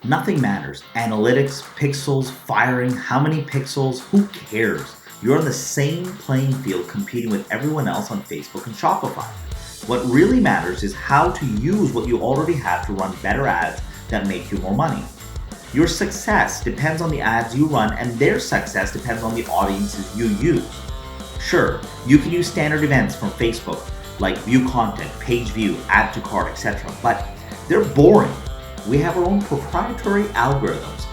Nothing matters. Analytics, pixels, firing, how many pixels, who cares? You're on the same playing field competing with everyone else on Facebook and Shopify. What really matters is how to use what you already have to run better ads that make you more money. Your success depends on the ads you run, and their success depends on the audiences you use. Sure, you can use standard events from Facebook like view content, page view, add to cart, etc., but they're boring. We have our own proprietary algorithms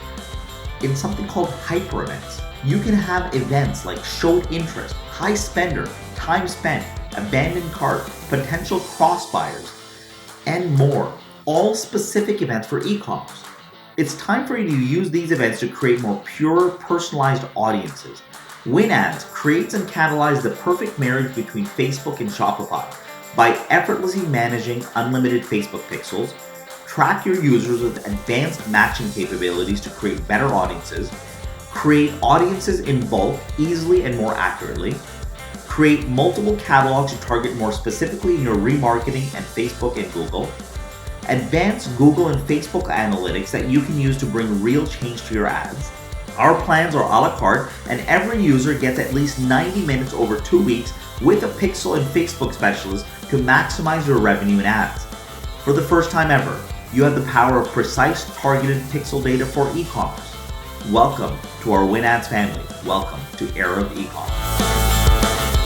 in something called hyper events. You can have events like showed interest, high spender, time spent, abandoned cart, potential cross buyers, and more, all specific events for e-commerce. It's time for you to use these events to create more pure, personalized audiences. WinAds creates and catalyzes the perfect marriage between Facebook and Shopify by effortlessly managing unlimited Facebook pixels, track your users with advanced matching capabilities to create better audiences, create audiences in bulk easily and more accurately, create multiple catalogs to target more specifically in your remarketing and Facebook and Google, advanced Google and Facebook analytics that you can use to bring real change to your ads. Our plans are a la carte, and every user gets at least 90 minutes over 2 weeks with a Pixel and Facebook specialist to maximize your revenue in ads. For the first time ever, you have the power of precise targeted pixel data for e-commerce. Welcome to our WinAds family. Welcome to Era of E-commerce.